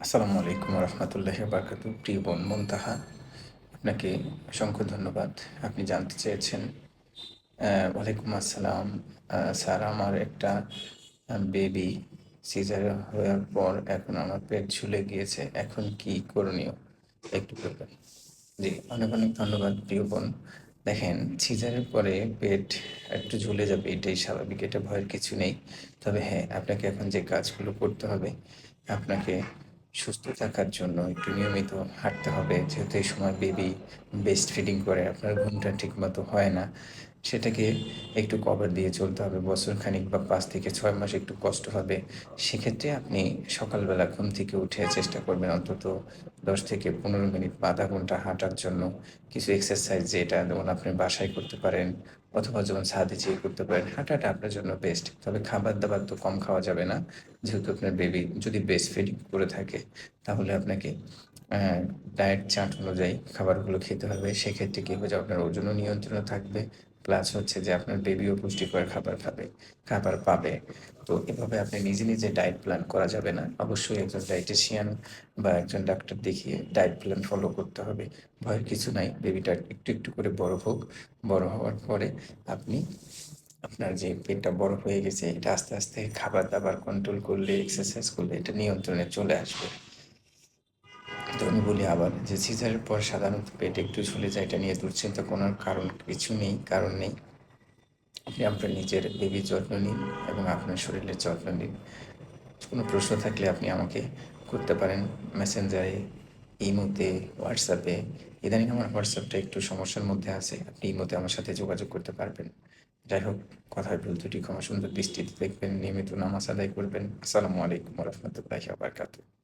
আসসালামু আলাইকুম রহমতুল্লাহ বারকাত। প্রিয় বোন মুনতাহা, আপনাকে অসংখ্য ধন্যবাদ। আপনি জানতে চেয়েছেন। ওয়ালাইকুম আসসালাম। স্যার, আমার একটা বেবি সিজার হওয়ার পর এখন আমার পেট ঝুলে গিয়েছে, এখন কি করণীয় একটু বলবেন? জি, অনেক অনেক ধন্যবাদ প্রিয় বোন। দেখেন, সিজারের পরে পেট একটু ঝুলে যাবে, এটাই স্বাভাবিক, এটা ভয়ের কিছু নেই। তবে হ্যাঁ, আপনাকে এখন যে কাজগুলো করতে হবে, আপনাকে সুস্থ থাকার জন্য একটু নিয়মিত হাঁটতে হবে। যেহেতু এই সময় বেবি বেস্ট ফিডিং করে, আপনার ঘুমটা ঠিকমতো হয় না, সেটাকে একটু কভার দিয়ে চলতে হবে। বছরখানিক বা 5 থেকে 6 মাস একটু কষ্ট হবে। সেক্ষেত্রে আপনি সকালবেলা ঘুম থেকে উঠে চেষ্টা করবেন অন্তত 10 থেকে 15 মিনিট বা আধা ঘন্টা হাঁটার জন্য। কিছু এক্সারসাইজ যেটা যেমন আপনি বাসায় করতে পারেন, অথবা যেমন ছাদে যেয়ে করতে পারেন। হাঁটাটা আপনার জন্য বেস্ট। তবে খাবার-দাবার তো কম খাওয়া যাবে না। যেহেতু আপনার বেবি যদি ব্রেস্ট ফিডিং করে থাকে, তাহলে আপনাকে ডায়েট চার্ট অনুযায়ী খাবারগুলো খেতে হবে। সেক্ষেত্রে কী হবে যে আপনার ওজনও নিয়ন্ত্রণে থাকবে, প্লাস হচ্ছে যে আপনার বেবিও পুষ্টিকর খাবার পাবে। তো এভাবে আপনি নিজে নিজে ডায়েট প্ল্যান করা যাবে না। অবশ্যই একজন ডায়েটিশিয়ান বা একজন ডাক্তার দেখিয়ে ডায়েট প্ল্যান ফলো করতে হবে। ভয়ের কিছু নাই। বেবিটা একটু একটু করে বড় হোক। বড় হওয়ার পরে আপনি আপনার যে পেটটা বড় হয়ে গেছে, এটা আস্তে আস্তে খাবার-দাবার কন্ট্রোল করলে, এক্সারসাইজ করলে এটা নিয়ন্ত্রণে চলে আসবে। তো আমি বলি আবার যে সিজারের পর সাধারণত পেট একটু ঝুলে যায়, এটা নিয়ে দুশ্চিন্তা কোনো কিছু নেই, কারণ নেই। আপনি আপনার নিজের বেবির যত্ন নিন এবং আপনার শরীরের যত্ন নিন। কোনো প্রশ্ন থাকলে আপনি আমাকে করতে পারেন মেসেঞ্জারে, ইমোতে, হোয়াটসঅ্যাপে। ইদানিং আমার হোয়াটসঅ্যাপটা একটু সমস্যার মধ্যে আছে। আপনি ইমোতে আমার সাথে যোগাযোগ করতে পারবেন। যাই হোক, কথায় ভুল ত্রুটি ক্ষমা সুন্দর দৃষ্টিতে দেখবেন। নিয়মিত নামাজ আদায় করবেন। আসসালামু আলাইকুম রহমতুল্লাহি ওয়া বারাকাতুহু।